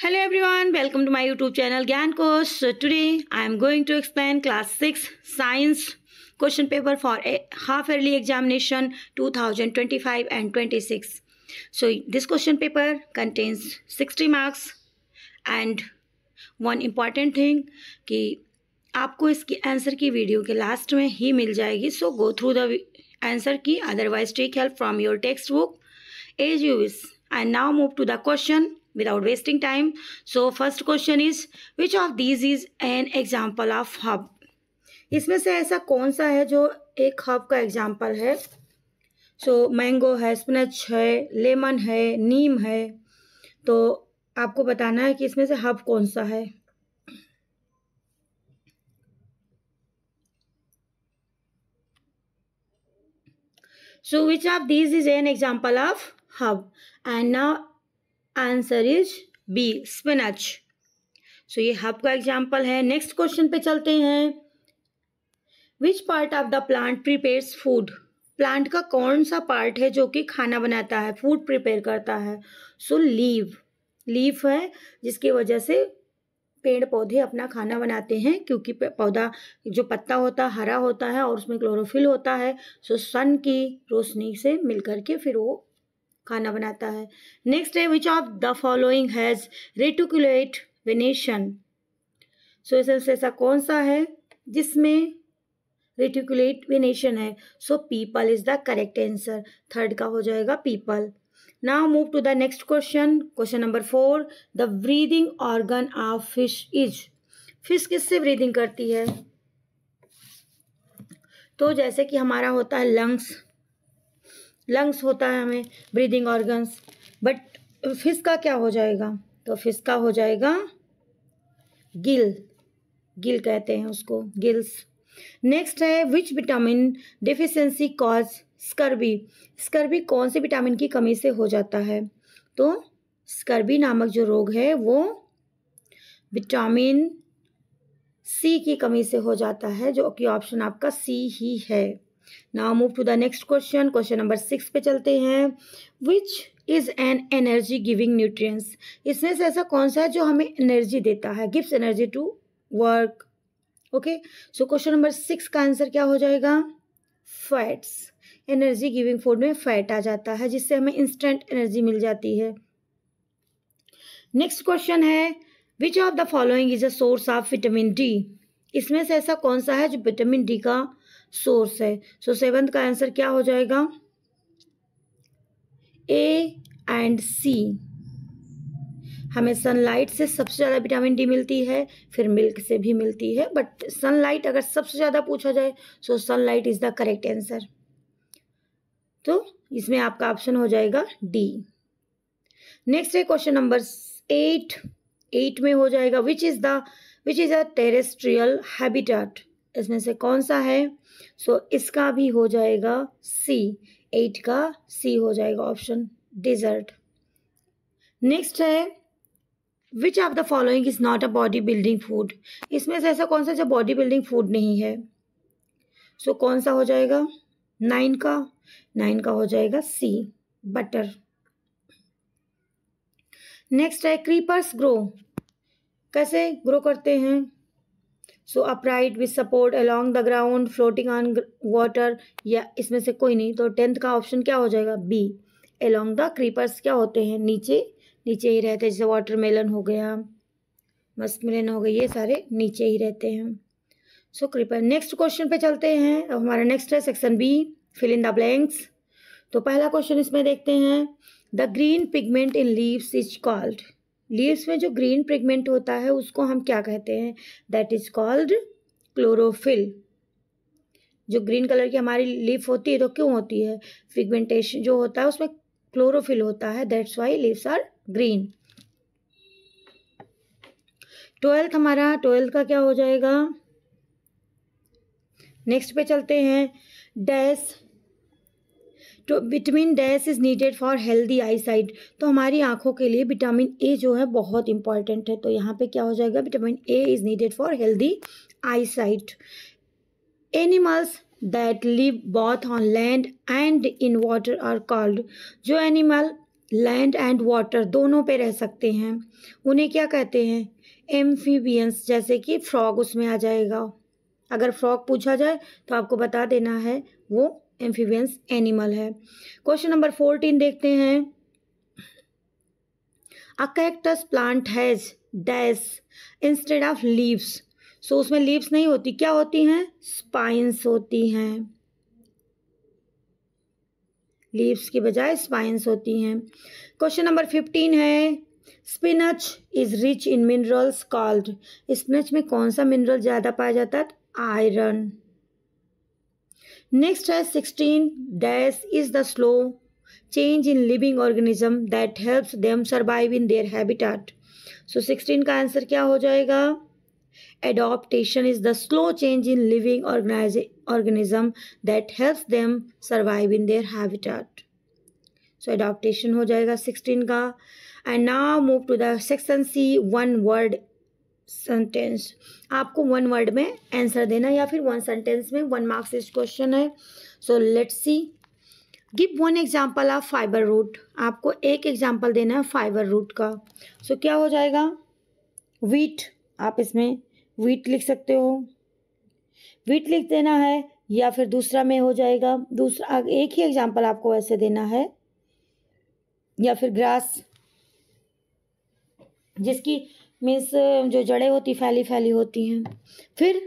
Hello everyone, welcome to my YouTube channel Gyan Coach. So today I am going to explain class 6 science question paper for a half yearly examination 2025 and 26. So this question paper contains 60 marks and one important thing कि आपको इसकी answer की video के last में ही मिल जाएगी. So go through the answer key, otherwise take help from your textbook as you wish. And now move to the question without wasting time. So first question is, which of these is an example of hub? इसमें से ऐसा कौन सा है जो एक hub का example है? सो मैंगो है, स्पिनच है, लेमन है, नीम है. तो आपको बताना है कि इसमें से हब कौन सा है. So which of these is an example of hub? And now answer is B, spinach. So ये हब का एग्जाम्पल है. नेक्स्ट क्वेश्चन पे चलते हैं. Which part of the plant prepares food? Plant का कौन सा पार्ट है जो कि खाना बनाता है, फूड प्रिपेयर करता है? सो लीफ है, जिसकी वजह से पेड़ पौधे अपना खाना बनाते हैं, क्योंकि पौधा जो पत्ता होता है हरा होता है और उसमें क्लोरोफिल होता है. सो सन की रोशनी से मिलकर के फिर वो खाना बनाता है. नेक्स्ट है, which of the following has reticulate venation? So इसमें से ऐसा कौन सा है जिसमें रेटिकुलेट वेनेशन है? So peepal is the correct answer. Third का हो जाएगा peepal. Now move to the next question. Question number 4. The breathing organ of fish is? Fish किससे ब्रीदिंग करती है? तो जैसे कि हमारा होता है लंग्स होता है हमें ब्रीदिंग ऑर्गन्स, बट फिश का क्या हो जाएगा? तो फिश का हो जाएगा गिल कहते हैं उसको, गिल्स. नेक्स्ट है, which vitamin deficiency cause scurvy? Scurvy कौन से विटामिन की कमी से हो जाता है? तो स्कर्वी नामक जो रोग है वो विटामिन सी की कमी से हो जाता है, जो कि ऑप्शन आपका सी ही है. Now move to the next question. Question number 6 पे चलते हैं. Which is an energy giving nutrients? इसमें से ऐसा कौन सा है जो हमें एनर्जी देता है, gives energy to work? Okay, so question number 6 का आंसर क्या हो जाएगा? फैट्स. एनर्जी गिविंग फूड में फैट आ जाता है, जिससे हमें इंस्टेंट एनर्जी मिल जाती है. नेक्स्ट क्वेश्चन है, which of the following is a source of vitamin D? इसमें से ऐसा कौन सा है जो विटामिन डी का सोर्स है? सो 7th का आंसर क्या हो जाएगा? ए एंड सी. हमें सनलाइट से सबसे ज़्यादा विटामिन डी मिलती है, फिर मिल्क से भी मिलती है, बट सनलाइट अगर सबसे ज़्यादा पूछा जाए so sunlight is the correct answer. तो इसमें आपका ऑप्शन हो जाएगा डी. नेक्स्ट है क्वेश्चन नंबर 8 में हो जाएगा, which is a terrestrial habitat? इसमें से कौन सा है? सो इसका भी हो जाएगा सी. 8 का सी हो जाएगा ऑप्शन, डिजर्ट. नेक्स्ट है, which of the following is not a body building food? इसमें से ऐसा कौन सा जो बॉडी बिल्डिंग फूड नहीं है? सो कौन सा हो जाएगा? 9 का हो जाएगा सी, बटर. नेक्स्ट है, क्रीपर्स ग्रो कैसे ग्रो करते हैं? So upright with support along the ground, floating on water, या इसमें से कोई नहीं. तो 10th का ऑप्शन क्या हो जाएगा? B, along the. क्रीपर्स क्या होते हैं? नीचे ही रहते हैं, जैसे वाटरमेलन हो गया, मस्कमेलन हो गई, ये सारे नीचे ही रहते हैं. सो क्रीपर. नेक्स्ट क्वेश्चन पे चलते हैं. अब हमारा नेक्स्ट है section B, fill in the blanks. तो पहला क्वेश्चन इसमें देखते हैं, the green pigment in leaves is called? Leaves में जो ग्रीन पिगमेंट होता है उसको हम क्या कहते हैं? That is called chlorophyll. जो ग्रीन कलर की हमारी लीफ होती है तो क्यों होती है? पिगमेंटेशन जो होता है उसमें क्लोरोफिल होता है, that's why leaves are green. 12th का क्या हो जाएगा? नेक्स्ट पे चलते हैं. डैश तो vitamin dash is needed for healthy I site. तो हमारी आंखों के लिए विटामिन ए जो है बहुत इंपॉर्टेंट है, तो यहाँ पे क्या हो जाएगा? Vitamin A is needed for healthy eyesight. Animals that live both on land and in water are called? जो एनिमल लैंड एंड वाटर दोनों पे रह सकते हैं, उन्हें क्या कहते हैं? एम्फीबियंस। जैसे कि फ्रॉग उसमें आ जाएगा। अगर फ्रॉग पूछा जाए तो आपको बता देना है वो एम्फीबियंस एनिमल है। क्वेश्चन नंबर 14 देखते हैं। A cactus plant has dash instead of leaves. So उसमें लीव्स नहीं होती, क्या होती हैं? स्पाइंस होती हैं। लीव्स की बजाय स्पाइंस होती हैं। क्वेश्चन नंबर 15 है। Spinach is rich in minerals called. Spinach में कौन सा मिनरल ज्यादा पाया जाता है? आयरन। नेक्स्ट है 16 dash is the slow change in living organism that helps them survive in their habitat. So 16 का आंसर क्या हो जाएगा? Adaptation is the slow change in living organism that helps them survive in their habitat. So adaptation हो जाएगा 16 का। And now move to the section C, one word sentence. आपको one word में answer देना या फिर one sentence में 1 marks इस क्वेश्चन है। So let's see. Give one example of fiber root. आपको एक एग्जाम्पल देना है फाइबर रूट का। सो क्या हो जाएगा? wheat, आप इसमें वीट लिख सकते हो, वीट लिख देना है, या फिर दूसरा में हो जाएगा, दूसरा एक ही एग्जांपल आपको ऐसे देना है, या फिर ग्रास, जिसकी मीन्स जो जड़ें होती फैली फैली होती हैं, फिर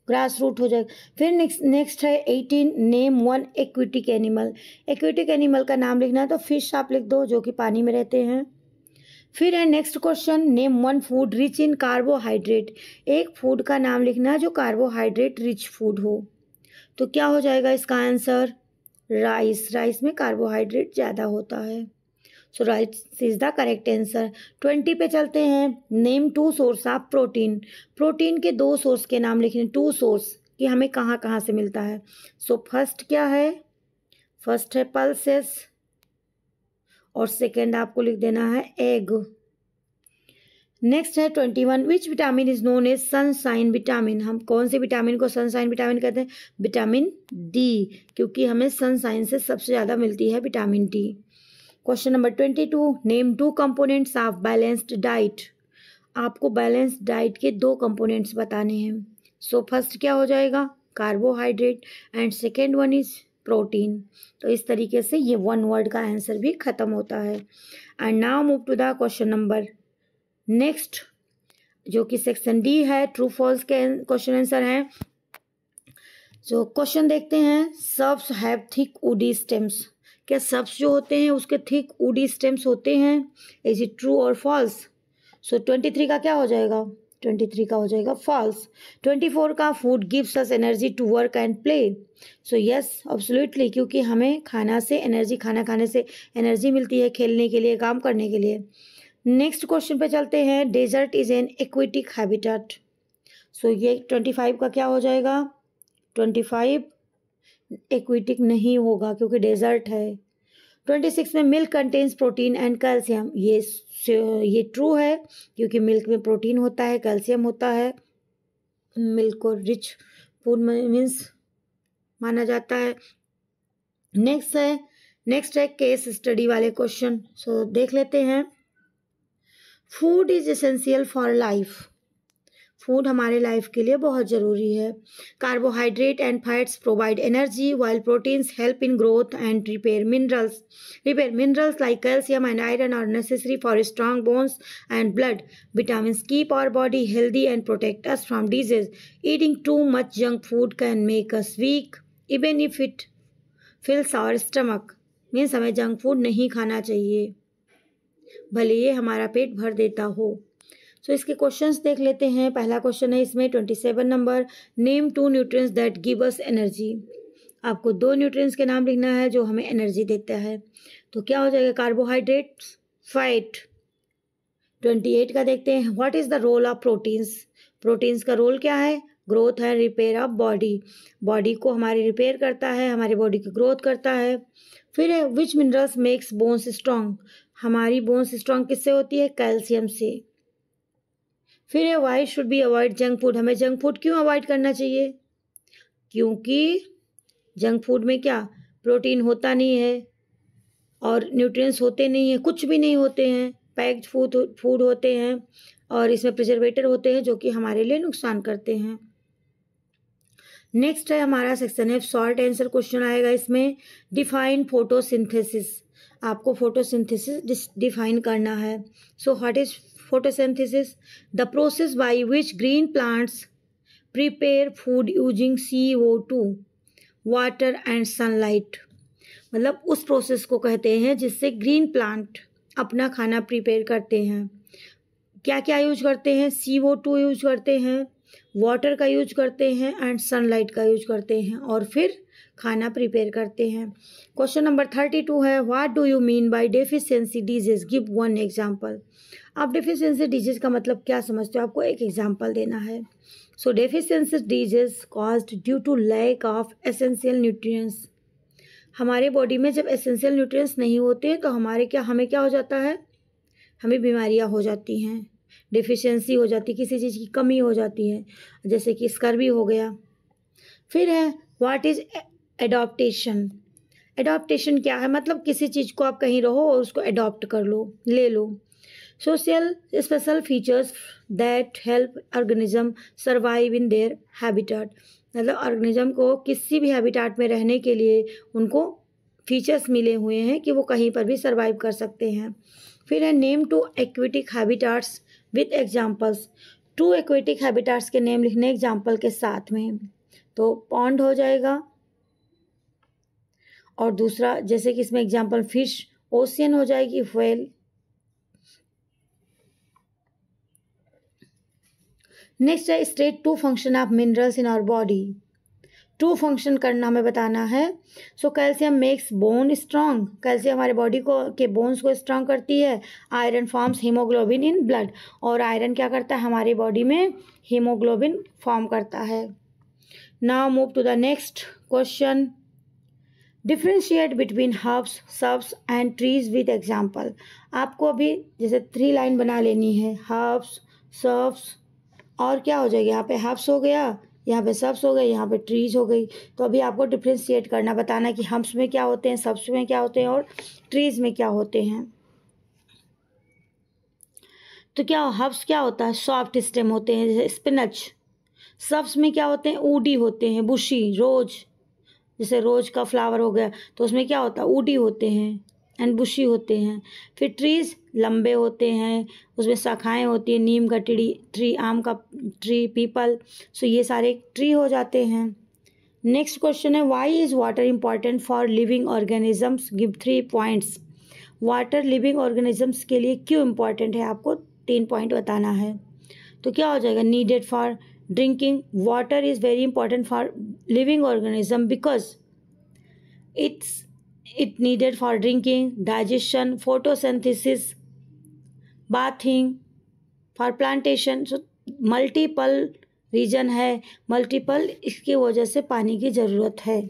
ग्रास रूट हो जाएगा। फिर नेक्स्ट है 18 name one aquatic animal. Aquatic animal का नाम लिखना है तो फिश आप लिख दो जो कि पानी में रहते हैं। फिर है next question name one food rich in carbohydrate. एक फूड का नाम लिखना जो कार्बोहाइड्रेट रिच फूड हो। तो क्या हो जाएगा इसका आंसर? राइस। राइस में कार्बोहाइड्रेट ज़्यादा होता है। So rice is the correct answer. 20 पे चलते हैं। Name 2 source of protein. Protein के 2 सोर्स के नाम लिखने, 2 सोर्स कि हमें कहाँ कहाँ से मिलता है। सो फर्स्ट क्या है? फर्स्ट है पल्सेस और सेकेंड आपको लिख देना है एग। नेक्स्ट है 21 which vitamin is known as sunshine vitamin. हम कौन से विटामिन को सनशाइन विटामिन कहते हैं? विटामिन डी, क्योंकि हमें सनशाइन से सबसे ज़्यादा मिलती है vitamin D. Question number 22 name 2 components of balanced diet. आपको बैलेंस्ड डाइट के 2 कंपोनेंट्स बताने हैं। सो फर्स्ट क्या हो जाएगा? Carbohydrate and second one is protein. तो इस तरीके से ये 1 वर्ड का आंसर भी खत्म होता है। And now move to the question number next, जो कि सेक्शन डी है, ट्रू फॉल्स के क्वेश्चन आंसर है। जो क्वेश्चन देखते हैं, shrubs have thick woody stems. क्या सर्ब्स जो होते हैं उसके थिक वुडी स्टेम्स होते हैं? इज इट ट्रू और फॉल्स? सो 23 का क्या हो जाएगा? 23 का हो जाएगा फॉल्स। 24 का food gives us energy to work and play. So yes absolutely, क्योंकि हमें खाना से एनर्जी, खाना खाने से एनर्जी मिलती है खेलने के लिए, काम करने के लिए। नेक्स्ट क्वेश्चन पे चलते हैं। Desert is an aquatic habitat. So ये 25 का क्या हो जाएगा? 25 एक्वेटिक नहीं होगा क्योंकि डेजर्ट है। 26 में milk contains protein and calcium. ये ट्रू है क्योंकि मिल्क में प्रोटीन होता है, कैल्शियम होता है। मिल्क को रिच फूड मीन्स माना जाता है। नेक्स्ट है केस स्टडी वाले क्वेश्चन। सो देख लेते हैं। Food is essential for life. Food हमारे लाइफ के लिए बहुत ज़रूरी है। Carbohydrate and fats provide energy while proteins help in growth and repair minerals like calcium and iron are necessary for strong bones and blood. Vitamins keep our body healthy and protect us from disease. Eating too much junk food can make us weak even if it fills our stomach. Means हमें junk food नहीं खाना चाहिए भले ये हमारा पेट भर देता हो। सो इसके क्वेश्चंस देख लेते हैं। पहला क्वेश्चन है इसमें 27 number. Name 2 nutrients that give us energy. आपको 2 न्यूट्रिएंट्स के नाम लिखना है जो हमें एनर्जी देता है। तो क्या हो जाएगा? Carbohydrates, fat. 28 का देखते हैं। What is the role of proteins. Proteins का रोल क्या है? ग्रोथ है, रिपेयर ऑफ बॉडी। बॉडी को हमारी रिपेयर करता है, हमारी बॉडी की ग्रोथ करता है। फिर है विच मिनरल्स मेक्स बोन्स स्ट्रॉन्ग। हमारी बोन्स स्ट्रॉन्ग किससे होती है? कैल्शियम से। फिर है why should be avoid junk food. हमें जंक फूड क्यों अवॉइड करना चाहिए? क्योंकि जंक फूड में क्या? प्रोटीन होता नहीं है। और न्यूट्रिएंट्स होते नहीं हैं, कुछ भी नहीं होते हैं, पैक्ड फूड होते हैं और इसमें प्रिजर्वेटर होते हैं जो कि हमारे लिए नुकसान करते हैं। नेक्स्ट है हमारा सेक्शन है शॉर्ट आंसर क्वेश्चन आएगा इसमें। डिफाइन फोटोसिंथेसिस, आपको फोटोसिंथेसिस डिफाइन करना है। So what is photosynthesis? The process by which green plants prepare food using CO2 water and sunlight. मतलब उस प्रोसेस को कहते हैं जिससे ग्रीन प्लांट अपना खाना प्रिपेयर करते हैं। क्या क्या यूज करते हैं? CO2 यूज करते हैं, वाटर का यूज करते हैं एंड सनलाइट का यूज करते हैं और फिर खाना प्रिपेयर करते हैं। क्वेश्चन नंबर 32 है what do you mean by deficiency disease, give one example. आप डेफिशिएंसी डिजीज का मतलब क्या समझते हो? आपको एक एग्जांपल देना है। So deficiency disease caused due to lack of essential nutrients. हमारे बॉडी में जब एसेंशियल न्यूट्रिएंट्स नहीं होते हैं तो हमें क्या हो जाता है? हमें बीमारियां हो जाती हैं, डिफिशियंसी हो जाती है, किसी चीज़ की कमी हो जाती है, जैसे कि स्कर्वी हो गया। फिर है व्हाट इज एडॉप्टेशन। एडॉप्टेशन क्या है? मतलब किसी चीज़ को आप कहीं रहो और उसको एडॉप्ट कर लो, ले लो। Social special features that help organism survive in their habitat. मतलब ऑर्गेनिज्म को किसी भी हैबिटेट में रहने के लिए उनको फीचर्स मिले हुए हैं कि वो कहीं पर भी सर्वाइव कर सकते हैं। फिर है name two aquatic habitats with examples. 2 aquatic habitats के नेम लिखने एग्जाम्पल के साथ में। तो पॉन्ड हो जाएगा और दूसरा जैसे कि इसमें एग्जाम्पल फिश, ओशियन हो जाएगी व्हेल। नेक्स्ट है state 2 function of minerals in our body. 2 function करना हमें बताना है। So calcium makes bone strong, calcium हमारे बॉडी को के बोन्स को स्ट्रांग करती है। Iron forms haemoglobin in blood, और आयरन क्या करता है? हमारी बॉडी में हीमोग्लोबिन फॉर्म करता है। Now move to the next question. Differentiate between herbs, shrubs and trees with example. आपको अभी जैसे 3 लाइन बना लेनी है, हर्ब्स, सर्ब्स और क्या हो जाएगा? यहाँ पे हर्ब्स हो गया, यहाँ पे सर्ब्स हो गए, यहाँ पे ट्रीज हो गई। तो अभी आपको डिफ्रेंशिएट करना, बताना कि हर्ब्स में क्या होते हैं, सर्ब्स में क्या होते हैं और ट्रीज में क्या होते हैं। तो क्या हर्ब्स क्या होता है? सॉफ्ट स्टेम होते हैं जैसे स्पिनच। सर्ब्स में क्या होते हैं? ऊडी होते हैं, बुशी, रोज, जैसे रोज का फ्लावर हो गया तो उसमें क्या होता है? ऊडी होते हैं एंड बुशी होते हैं। फिर ट्रीज लंबे होते हैं, उसमें शाखाएं होती हैं, नीम का ट्री, आम का ट्री, पीपल। सो ये सारे ट्री हो जाते हैं। नेक्स्ट क्वेश्चन है why is water important for living organisms, give 3 points. Water living organisms के लिए क्यों इंपॉर्टेंट है? आपको 3 पॉइंट बताना है। तो क्या हो जाएगा? Needed for drinking, water is very important for living organism because it needed for drinking, digestion, photosynthesis, bathing, for plantation. So multiple reason है, मल्टीपल इसकी वजह से पानी की ज़रूरत है।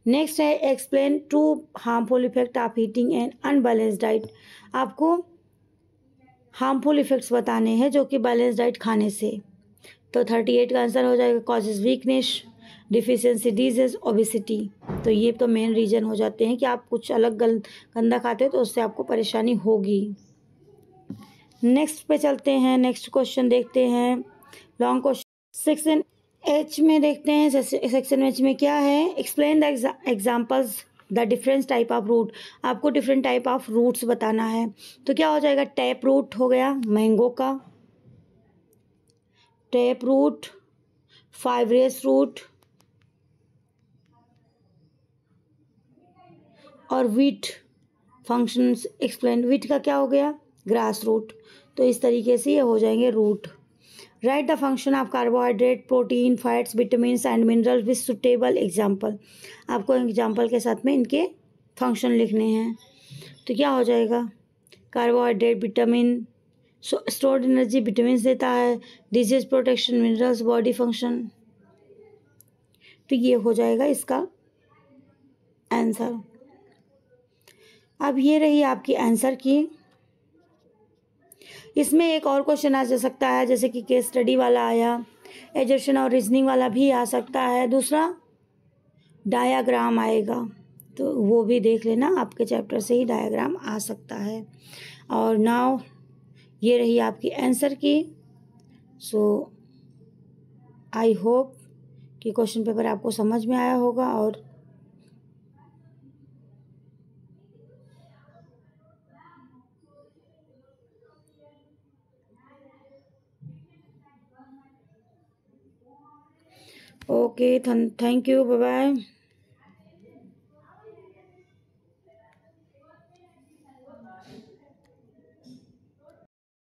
नेक्स्ट है explain 2 harmful effect of eating and unbalance diet. आपको हार्मफुल इफेक्ट्स बताने हैं जो कि बैलेंस डाइट खाने से। तो 38 का आंसर हो जाएगा causes weakness, deficiency disease, obesity. तो ये तो मेन रीज़न हो जाते हैं कि आप कुछ अलग गंदा खाते हो तो उससे आपको परेशानी होगी। नेक्स्ट पे चलते हैं, नेक्स्ट क्वेश्चन देखते हैं, लॉन्ग क्वेश्चन। सेक्शन एच में देखते हैं, सेक्शन एच में क्या है? Explain the examples the different type of root. आपको डिफरेंट टाइप ऑफ रूट्स बताना है। तो क्या हो जाएगा? टैप रूट हो गया मैंगो का, टैप रूट, फाइवरेस रूट और वीट फंक्शंस एक्सप्लेन। वीट का क्या हो गया? Grass root. तो इस तरीके से ये हो जाएंगे root. Write the function of carbohydrate, protein, fats, vitamins and mineral with suitable example. आपको एग्जाम्पल के साथ में इनके फंक्शन लिखने हैं। तो क्या हो जाएगा? Carbohydrate, vitamin, stored energy, vitamin देता है, disease protection, minerals, body function. तो ये हो जाएगा इसका आंसर। अब ये रही आपकी आंसर की। इसमें एक और क्वेश्चन आ जा सकता है जैसे कि केस स्टडी वाला आया, एजर्शन और रीजनिंग वाला भी आ सकता है। दूसरा डायाग्राम आएगा, तो वो भी देख लेना, आपके चैप्टर से ही डायग्राम आ सकता है। और नाउ ये रही आपकी आंसर की। सो आई होप कि क्वेश्चन पेपर आपको समझ में आया होगा। और okay, thank you, bye bye.